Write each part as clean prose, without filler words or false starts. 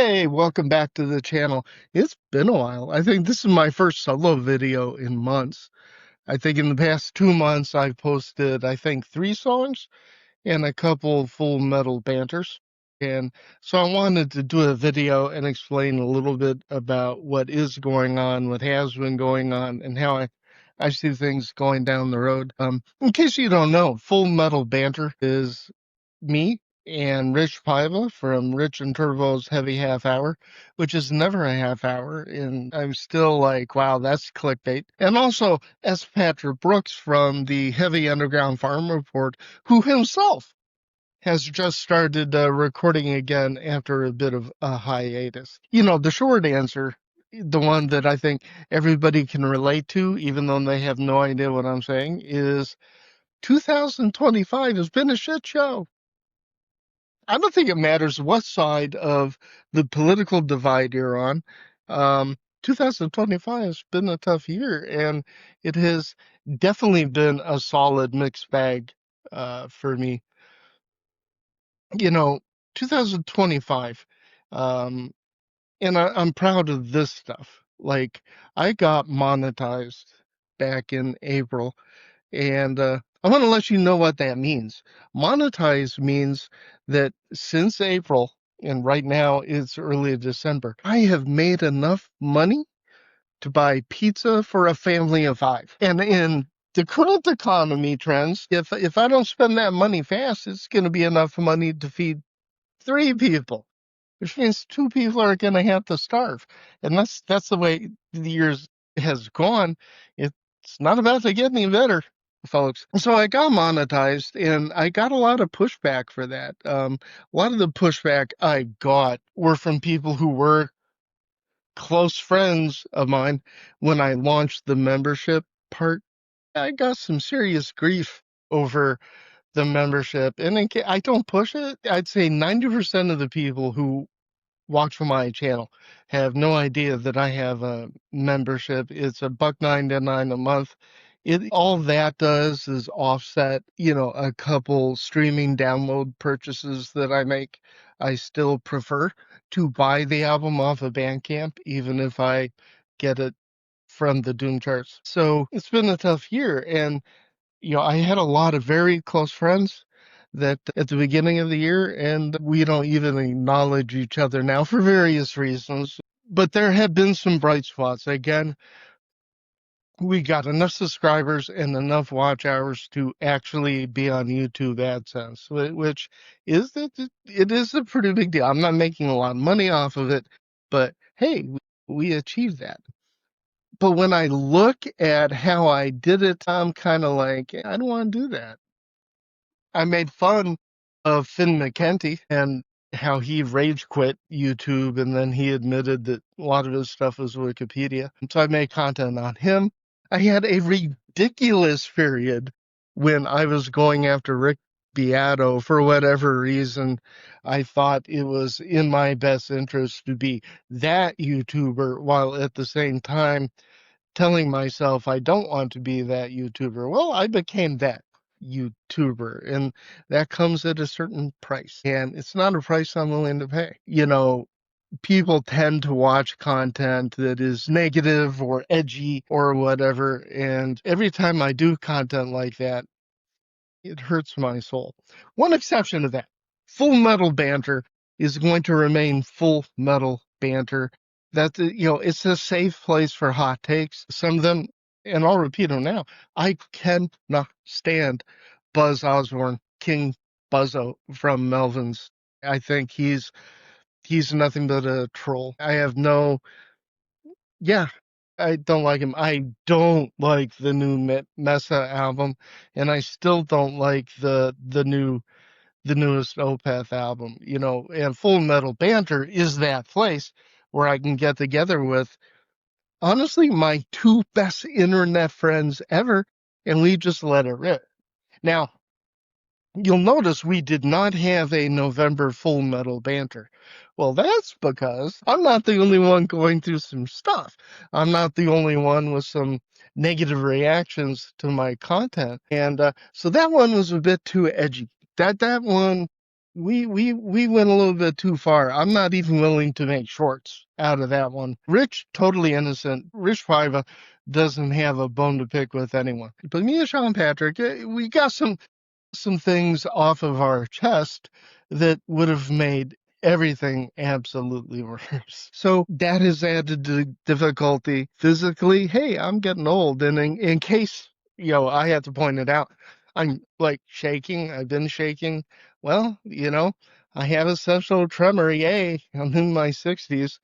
Hey, welcome back to the channel. It's been a while. I think this is my first solo video in months. I think in the past 2 months I've posted, I think, 3 songs and a couple full metal banters. And so I wanted to do a video and explain a little bit about what is going on, what has been going on, and how I see things going down the road. In case you don't know, Full Metal Banter is me and Rich Paiva from Rich and Turbo's Heavy Half Hour, which is never a half hour. And I'm still like, wow, that's clickbait. And also S. Patrick Brooks from the Heavy Underground Farm Report, who himself has just started recording again after a bit of a hiatus. You know, the short answer, the one that I think everybody can relate to, even though they have no idea what I'm saying, is 2025 has been a shit show. I don't think it matters what side of the political divide you're on. 2025 has been a tough year, and it has definitely been a solid mixed bag for me. You know, 2025, um, and I'm proud of this stuff. Like, I got monetized back in April, and I want to let you know what that means. Monetize means that since April, and right now it's early December, I have made enough money to buy pizza for a family of 5. And in the current economy trends, if I don't spend that money fast, it's going to be enough money to feed 3 people, which means 2 people are going to have to starve. And that's the way the years has gone. It's not about to get any better, folks. So I got monetized, and I got a lot of pushback for that. A lot of the pushback I got were from people who were close friends of mine when I launched the membership part. I got some serious grief over the membership, and I don't push it. I'd say 90% of the people who watch my channel have no idea that I have a membership. It's $1.99 a month. All that does is offset, a couple streaming download purchases that I make. I still prefer to buy the album off of Bandcamp, even if I get it from the Doom charts. So it's been a tough year, and I had a lot of very close friends that at the beginning of the year, and we don't even acknowledge each other now for various reasons. But there have been some bright spots. Again, we got enough subscribers and enough watch hours to actually be on YouTube AdSense, which is it is a pretty big deal. I'm not making a lot of money off of it, but hey, we achieved that. But when I look at how I did it, I'm kind of like, I don't want to do that. I made fun of Finn McKenty and how he rage quit YouTube, and then he admitted that a lot of his stuff was Wikipedia. And so I made content on him. I had a ridiculous period when I was going after Rick Beato for whatever reason. I thought it was in my best interest to be that YouTuber while at the same time telling myself I don't want to be that YouTuber. Well, I became that YouTuber, and that comes at a certain price. And it's not a price I'm willing to pay. People tend to watch content that is negative or edgy or whatever. And every time I do content like that, it hurts my soul. One exception to that, Full Metal Banter is going to remain Full Metal Banter. It's a safe place for hot takes. Some of them, and I'll repeat them now, I cannot stand Buzz Osborne, King Buzzo from Melvin's. I think he's nothing but a troll. Yeah, I don't like him. I don't like the new Mesa album, and I still don't like the newest Opeth album. And Full Metal Banter is that place where I can get together with, honestly, my 2 best internet friends ever, and we just let it rip. Now, you'll notice we did not have a November Full Metal Banter. Well, that's because I'm not the only one going through some stuff. I'm not the only one with some negative reactions to my content. And so that one was a bit too edgy. That one we went a little bit too far. I'm not even willing to make shorts out of that one. Rich, totally innocent. Rich Piva doesn't have a bone to pick with anyone. But me and Sean Patrick, we got some things off of our chest that would have made everything absolutely worse. So that has added to difficulty physically. Hey, I'm getting old. And in case, I had to point it out, I'm like shaking. I've been shaking. Well, I have essential tremor. Yay. I'm in my 60s,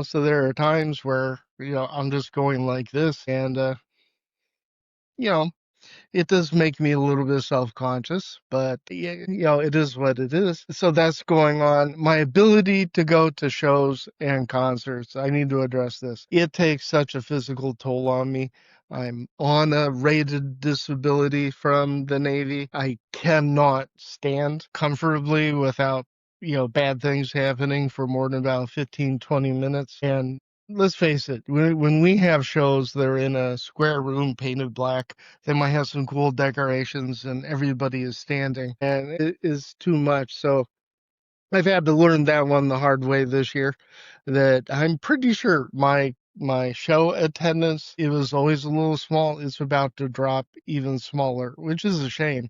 so there are times where, I'm just going like this. And, you know, it does make me a little bit self-conscious, but it is what it is. So that's going on. My ability to go to shows and concerts, I need to address this. It takes such a physical toll on me. I'm on a rated disability from the Navy. I cannot stand comfortably without bad things happening for more than about 15, 20 minutes. And let's face it, when we have shows that are in a square room painted black, they might have some cool decorations and everybody is standing, and it is too much. So I've had to learn that one the hard way this year, that I'm pretty sure my show attendance, it was always a little small. It's about to drop even smaller, which is a shame.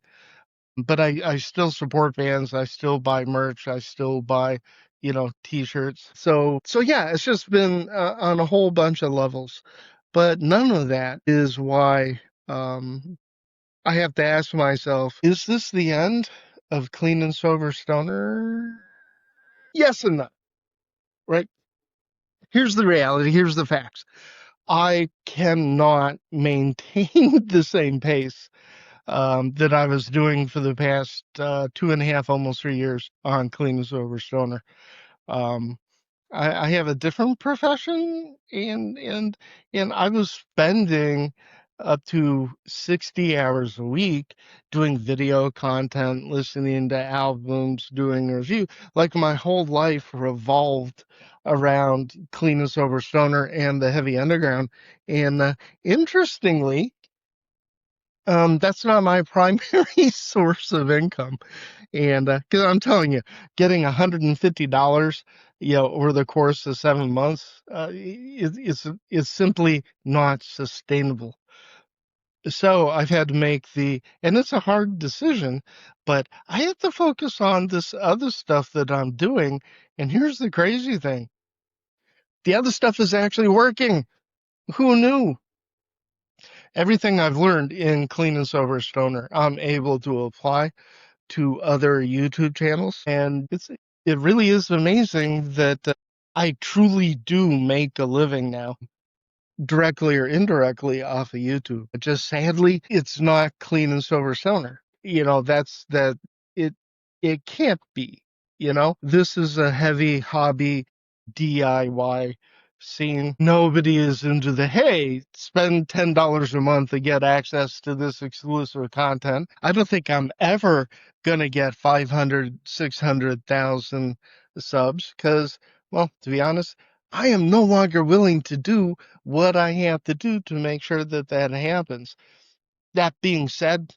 But I still support bands. I still buy merch. I still buy, t-shirts. So yeah, it's just been on a whole bunch of levels. But none of that is why I have to ask myself, is this the end of Clean and Sober Stoner? Yes and no, right? Here's the reality. Here's the facts. I cannot maintain the same pace that I was doing for the past 2.5, almost 3 years on Clean and Sober Stoner. Um, I have a different profession, and I was spending up to 60 hours a week doing video content, listening to albums, doing review. Like my whole life revolved around Clean and Sober Stoner and the Heavy Underground. And interestingly, that's not my primary source of income. And because I'm telling you, getting $150, over the course of 7 months, it's simply not sustainable. So I've had to make and it's a hard decision, but I have to focus on this other stuff that I'm doing. And here's the crazy thing. The other stuff is actually working. Who knew? Everything I've learned in Clean and Sober Stoner, I'm able to apply to other YouTube channels. And it really is amazing that I truly do make a living now, directly or indirectly off of YouTube. But just sadly, it's not Clean and Sober Stoner. It it can't be, This is a heavy hobby DIY scene. Nobody is into hey, spend $10 a month to get access to this exclusive content. I don't think I'm ever gonna get 500, 600,000 subs because, well, to be honest, I am no longer willing to do what I have to do to make sure that that happens. That being said,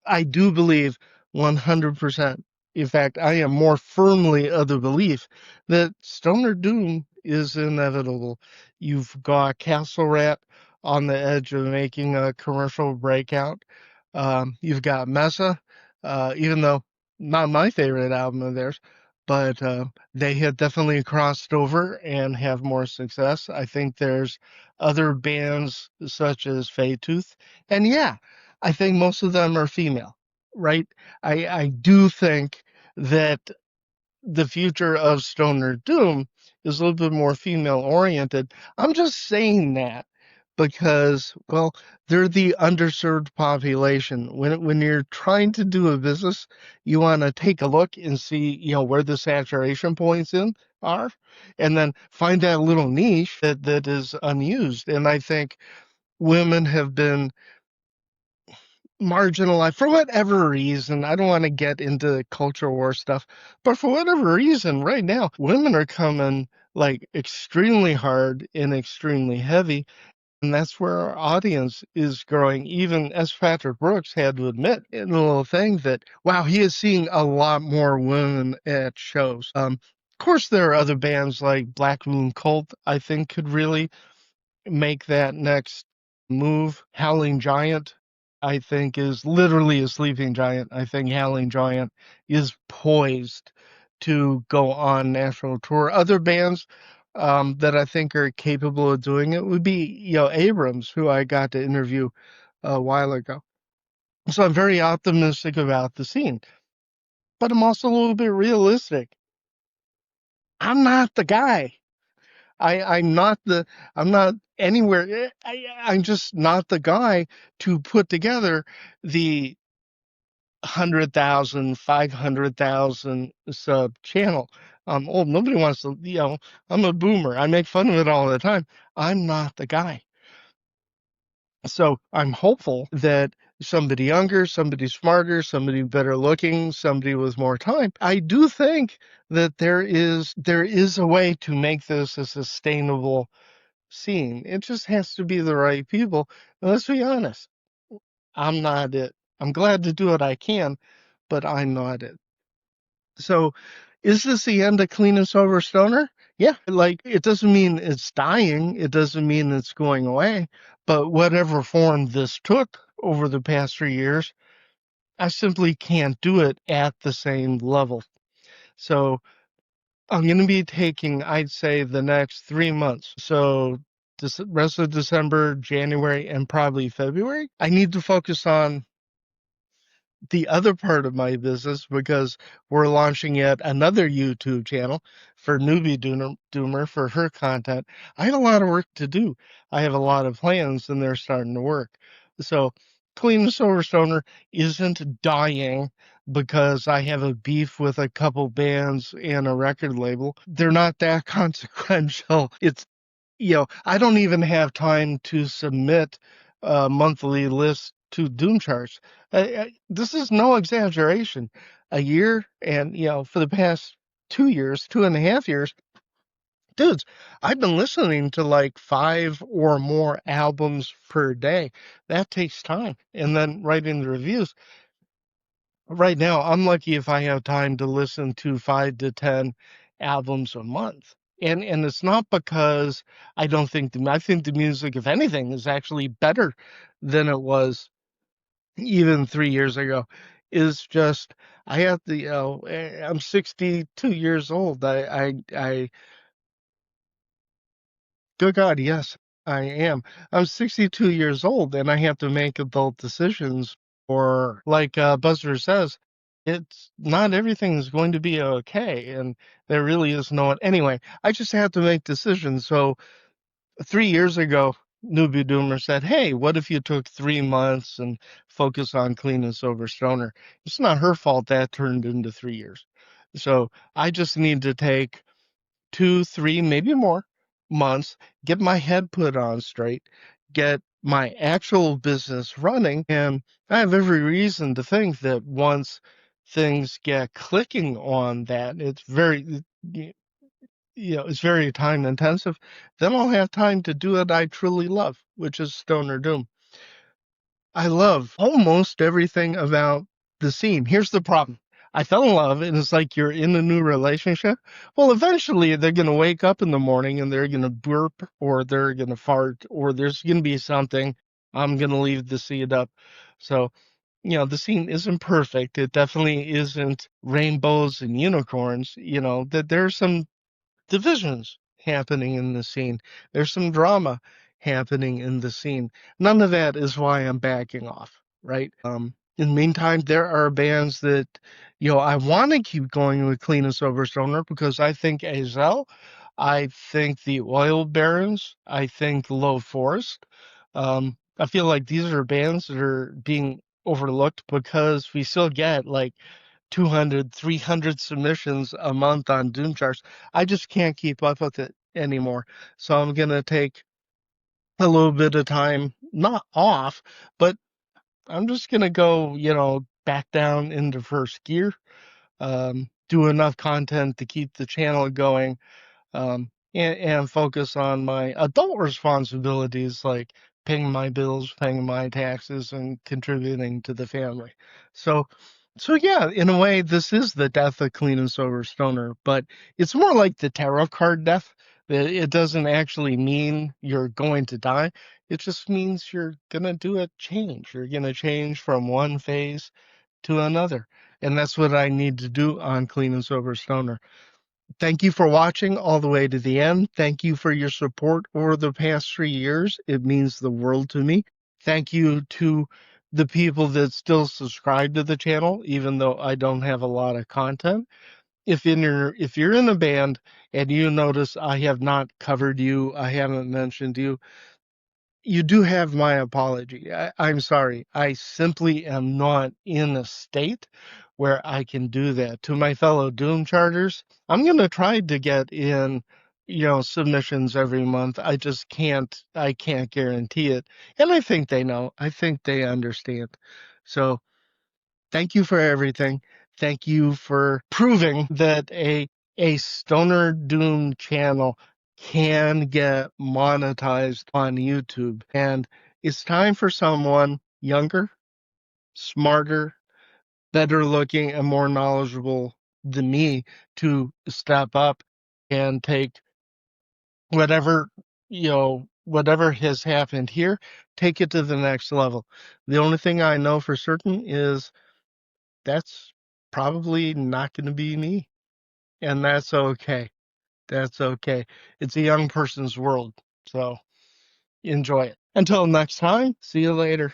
I do believe 100%. In fact, I am more firmly of the belief that Stoner Doom is inevitable. You've got Castle Rat on the edge of making a commercial breakout. You've got Mesa, even though not my favorite album of theirs, but they have definitely crossed over and have more success. I think there's other bands such as Tooth, and yeah, I think most of them are female, right? I do think that the future of Stoner Doom is a little bit more female oriented. I'm just saying that because, well, they're the underserved population. When you're trying to do a business, you want to take a look and see, where the saturation points are, and then find that little niche that is unused. And I think women have been marginalized for whatever reason. I don't want to get into culture war stuff, but for whatever reason, right now, women are coming like extremely hard and extremely heavy. And that's where our audience is growing. Even as Patrick Brooks had to admit in a little thing that, wow, he is seeing a lot more women at shows. Of course, there are other bands like Black Moon Cult, I think could really make that next move. Howling Giant, I think, is literally a sleeping giant. I think Howling Giant is poised to go on national tour. Other bands that I think are capable of doing it would be, Abrams, who I got to interview a while ago. So I'm very optimistic about the scene, but I'm also a little bit realistic. I'm not the guy. I'm not I'm not anywhere. I'm just not the guy to put together the 100,000, 500,000 sub channel. I'm old. Nobody wants to, I'm a boomer. I make fun of it all the time. I'm not the guy. So I'm hopeful that somebody younger, somebody smarter, somebody better looking, somebody with more time. I do think that there is a way to make this a sustainable scene. It just has to be the right people. And let's be honest, I'm not it. I'm glad to do what I can, but I'm not it. So is this the end of Clean and Sober Stoner? Yeah, like it doesn't mean it's dying, it doesn't mean it's going away, but whatever form this took over the past 3 years, I simply can't do it at the same level. So I'm going to be taking, I'd say, the next 3 months. So this rest of December, January, and probably February. I need to focus on the other part of my business because we're launching yet another YouTube channel for Newbie Doomer for her content. I have a lot of work to do. I have a lot of plans and they're starting to work. So Clean and Sober Stoner isn't dying because I have a beef with a couple bands and a record label. They're not that consequential. I don't even have time to submit a monthly list to Doom charts. This is no exaggeration. A year and, for the past 2 years, 2.5 years, dudes, I've been listening to like 5 or more albums per day. That takes time. And then writing the reviews. Right now, I'm lucky if I have time to listen to 5 to 10 albums a month. And it's not because I think the music, if anything, is actually better than it was even 3 years ago. Is just I have to, I'm 62 years old. Good God, yes, I am. I'm 62 years old and I have to make adult decisions. Or, like Buster says, it's not everything is going to be okay. And there really is no one. Anyway, I just have to make decisions. So 3 years ago, Newbie Doomer said, hey, what if you took 3 months and focus on Clean and Sober Stoner? It's not her fault that turned into 3 years. So I just need to take 2, 3, maybe more months, get my head put on straight, get my actual business running. And I have every reason to think that once things get clicking on that, it's very time intensive. Then I'll have time to do what I truly love, which is Stoner Doom. I love almost everything about the scene. Here's the problem. I fell in love, and it's like you're in a new relationship. Well, eventually they're going to wake up in the morning and they're going to burp or they're going to fart or there's going to be something. I'm going to leave the seed up. So, the scene isn't perfect. It definitely isn't rainbows and unicorns. That there's some divisions happening in the scene. There's some drama happening in the scene. None of that is why I'm backing off, right? In the meantime, there are bands that, I want to keep going with Clean and Sober Stoner because I think Azel, I think the Oil Barons, I think Low Forest. I feel like these are bands that are being overlooked because we still get like 200, 300 submissions a month on Doom charts. I just can't keep up with it anymore. So I'm going to take a little bit of time, not off, but I'm just going to go, back down into first gear, do enough content to keep the channel going. and focus on my adult responsibilities like paying my bills, paying my taxes, and contributing to the family. So, so yeah, in a way, this is the death of clean and sober stoner, but it's more like the tarot card death. It doesn't actually mean you're going to die. It just means you're gonna do a change. You're gonna change from one phase to another. And that's what I need to do on Clean and Sober Stoner. Thank you for watching all the way to the end. Thank you for your support over the past 3 years. It means the world to me. Thank you to the people that still subscribe to the channel, even though I don't have a lot of content. If you're in a band and you notice I have not covered you, I haven't mentioned you, you do have my apology. I'm sorry. I simply am not in a state where I can do that. To my fellow Doom charters, I'm going to try to get in, submissions every month. I can't guarantee it. And I think they know. I think they understand. So thank you for everything. Thank you for proving that a Stoner Doom channel can get monetized on YouTube. And it's time for someone younger, smarter, better looking, and more knowledgeable than me to step up and take whatever, whatever has happened here, take it to the next level. The only thing I know for certain is that's probably not going to be me. And that's okay. That's okay. It's a young person's world. So enjoy it. Until next time, see you later.